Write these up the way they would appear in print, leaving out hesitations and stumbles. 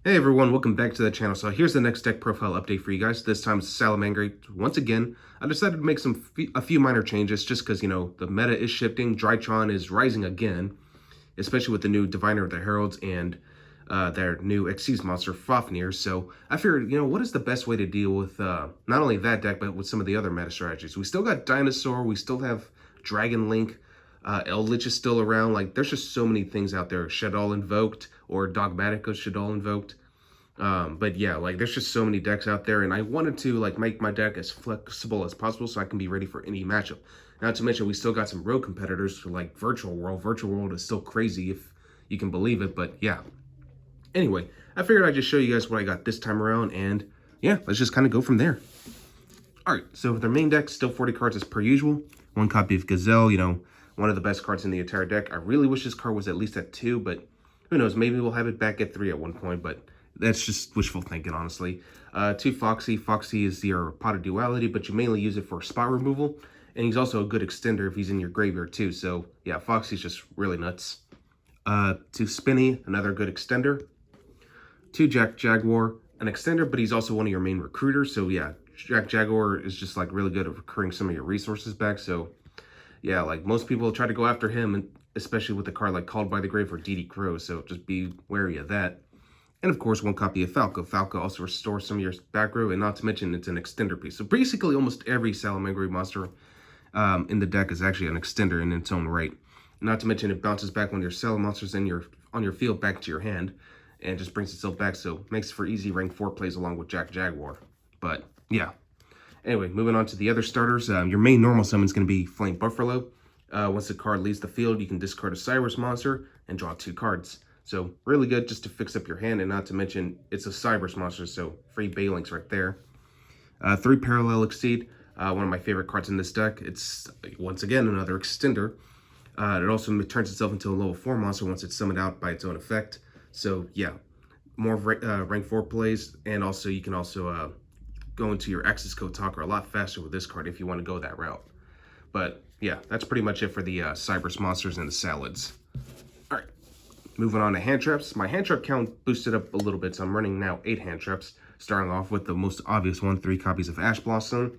Hey everyone, welcome back to the channel. So here's the next deck profile update for you guys. This time it's Salamangreat. Once again, I decided to make a few minor changes just because, the meta is shifting. Drytron is rising again, especially with the new Diviner of the Heralds and their new Xyz monster, Fafnir. So I figured, what is the best way to deal with not only that deck, but with some of the other meta strategies. We still got Dinosaur, we still have Dragon Link, Eldritch is still around. Like, there's just so many things out there. Shaddoll Invoked or Dogmatica Shaddoll Invoked. But yeah, like there's just so many decks out there, and I wanted to like make my deck as flexible as possible so I can be ready for any matchup. Not to mention we still got some rogue competitors for like Virtual World. Virtual World is still crazy if you can believe it, but yeah. Anyway, I figured I'd just show you guys what I got this time around, and yeah, let's just kind of go from there. Alright, so their main deck, still 40 cards as per usual. One copy of Gazelle, one of the best cards in the entire deck. I really wish this card was at least at 2, but who knows, maybe we'll have it back at 3 at one point, but that's just wishful thinking, honestly. 2 Foxy. Foxy is your pot of duality, but you mainly use it for spot removal, and he's also a good extender if he's in your graveyard too, so yeah, Foxy's just really nuts. 2 Spinny, another good extender. 2 Jack Jaguar, an extender, but he's also one of your main recruiters, so yeah, Jack Jaguar is just like really good at recurring some of your resources back, so yeah, like most people try to go after him, and especially with a card like Called by the Grave or DD Crow, so just be wary of that. And of course, 1 copy of Falco. Falco also restores some of your back row, and not to mention it's an extender piece. So basically almost every Salamangreat monster in the deck is actually an extender in its own right. Not to mention it bounces back when your Salam monsters on your field back to your hand, and just brings itself back, so makes for easy rank 4 plays along with Jack Jaguar. But yeah. Anyway, moving on to the other starters. Your main normal summon is going to be Flame Buffalo. Once the card leaves the field, you can discard a Cyrus monster and draw 2 cards. So really good just to fix up your hand, and not to mention it's a Cyrus monster, so free Balinks right there. 3 Parallel Exceed, one of my favorite cards in this deck. It's, once again, another extender. It also turns itself into a level 4 monster once it's summoned out by its own effect. So yeah, more rank 4 plays, and also you can also go into your Axis Code Talker a lot faster with this card if you want to go that route. But yeah, that's pretty much it for the Cyrus monsters and the salads. Alright, moving on to hand traps. My hand trap count boosted up a little bit, so I'm running now 8 hand traps, starting off with the most obvious one, 3 copies of Ash Blossom.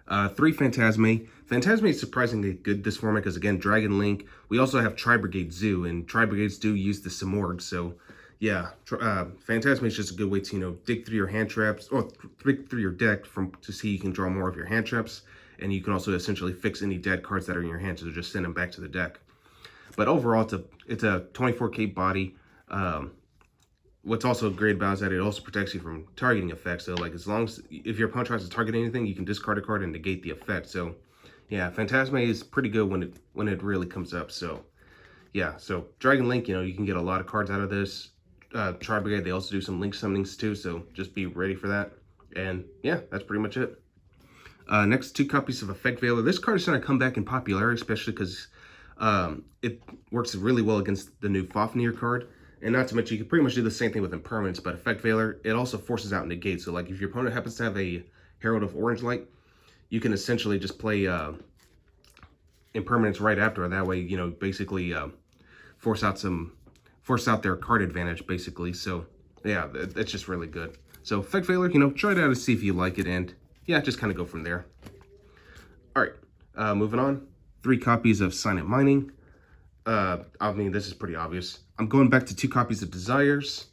3 Phantasme. Phantasme is surprisingly good this format because, again, Dragon Link. We also have Tri-Brigade Zoo, and Tri-Brigades do use the Simorg, so yeah, Phantasme is just a good way to, dig through your hand traps, or dig through your deck to see you can draw more of your hand traps, and you can also essentially fix any dead cards that are in your hand, so just send them back to the deck. But overall, it's a 24k body. What's also great about it is that it also protects you from targeting effects. So like as long as if your opponent tries to target anything, you can discard a card and negate the effect. So yeah, Phantasme is pretty good when it really comes up. So yeah, so Dragon Link, you can get a lot of cards out of this. Tri-Brigade, they also do some Link summonings too, so just be ready for that. And yeah, that's pretty much it. Next, 2 copies of Effect Veiler. This card is starting to come back in popularity, especially because it works really well against the new Fafnir card. And not to mention, you can pretty much do the same thing with Impermanence, but Effect Veiler, it also forces out Negate. So like if your opponent happens to have a Herald of Orange Light, you can essentially just play Impermanence right after. That way, basically force out their card advantage, basically. So yeah, it's just really good. So Effect Veiler, try it out and see if you like it, and yeah, just kind of go from there. All right, moving on. 3 copies of Silent Mining. I mean, this is pretty obvious. I'm going back to 2 copies of Desires,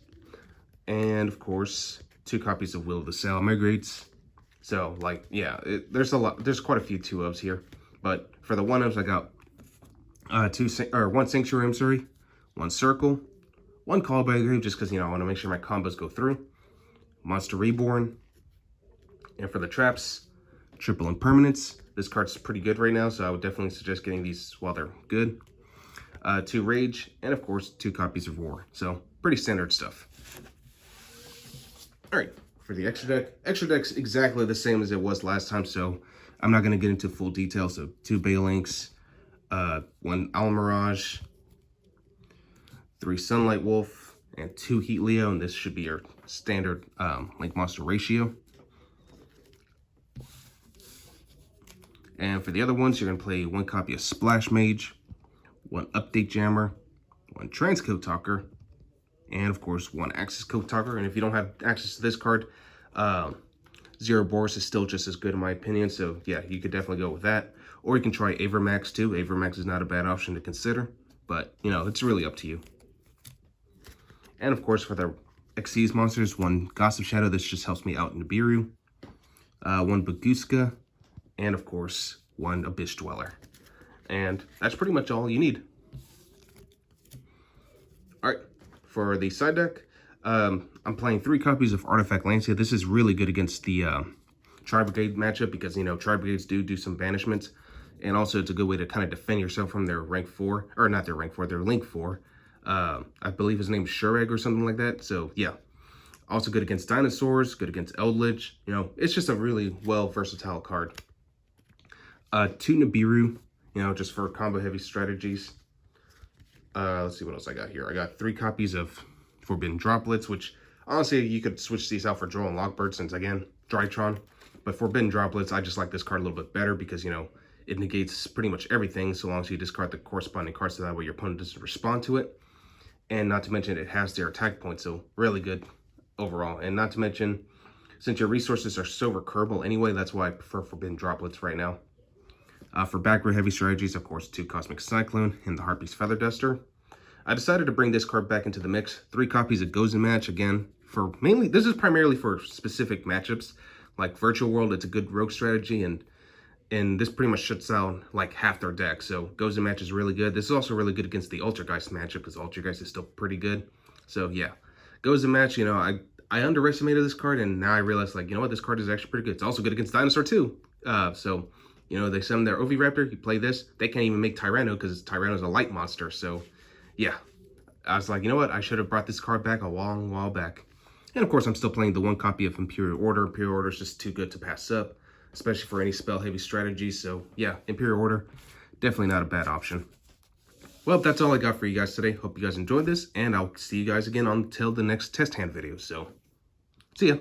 and of course 2 copies of Will of the Salamangreats. So like, yeah, there's quite a few 2-ofs here, but for the 1-ofs I got 1 Sanctuary, I'm sorry, 1 Circle, 1 Call by the Grave, just because I want to make sure my combos go through. Monster Reborn, and for the traps, Triple Impermanence. This card's pretty good right now, so I would definitely suggest getting these while they're good. 2 Rage, and of course 2 copies of Roar. So pretty standard stuff. All right, for the extra deck's exactly the same as it was last time, so I'm not going to get into full detail. So 2 Balinks, 1 Owl Mirage, 3 Sunlight Wolf, and 2 Heat Leo, and this should be your standard Link monster ratio. And for the other ones, you're going to play 1 copy of Splash Mage, 1 Update Jammer, 1 Transcode Talker, and of course 1 Axis Code Talker. And if you don't have access to this card, Zero Boris is still just as good in my opinion. So yeah, you could definitely go with that. Or you can try Avermax too. Avermax is not a bad option to consider, but you know, it's really up to you. And of course for the Xyz monsters, 1 Gossip Shadow. This just helps me out in Nibiru. 1 Baguska, and of course 1 Abyss Dweller. And that's pretty much all you need. Alright, for the side deck, I'm playing 3 copies of Artifact Lancia. This is really good against the Tri-Brigade matchup because, you know, Tri-Brigades do some banishments. And also it's a good way to kind of defend yourself from their rank 4, or not their rank 4, their link 4. I believe his name's Shureg or something like that. So yeah, also good against dinosaurs, good against Eldritch. You know, it's just a really versatile card. 2 Nibiru, you know, just for combo heavy strategies. Let's see what else I got here. I got 3 copies of Forbidden Droplets, which honestly you could switch these out for Droll and Lockbird since again, Drytron. But Forbidden Droplets, I just like this card a little bit better because, you know, it negates pretty much everything so long as you discard the corresponding cards so that way your opponent doesn't respond to it. And not to mention it has their attack points, so really good overall. And not to mention, since your resources are so recurable anyway, that's why I prefer Forbidden Droplets right now. For back row heavy strategies, of course, 2 Cosmic Cyclone and the Harpy's Feather Duster. I decided to bring this card back into the mix. 3 copies of Gozen Match, again, for mainly, this is primarily for specific matchups. Like Virtual World, it's a good rogue strategy, and this pretty much shuts down like half their deck. So Gozen Match is really good. This is also really good against the Altergeist matchup because Altergeist is still pretty good. So yeah, Gozen Match, you know, I underestimated this card, and now I realize, like, you know what, this card is actually pretty good. It's also good against Dinosaur too. So, you know, they summon their Oviraptor, you play this. They can't even make Tyranno because Tyranno's a light monster. So yeah, I was like, you know what, I should have brought this card back a long while back. And of course, I'm still playing the 1 copy of Imperial Order. Imperial Order is just too good to pass up, especially for any spell heavy strategies. So yeah, Imperial Order, definitely not a bad option. Well, that's all I got for you guys today. Hope you guys enjoyed this, and I'll see you guys again until the next test hand video. So see ya.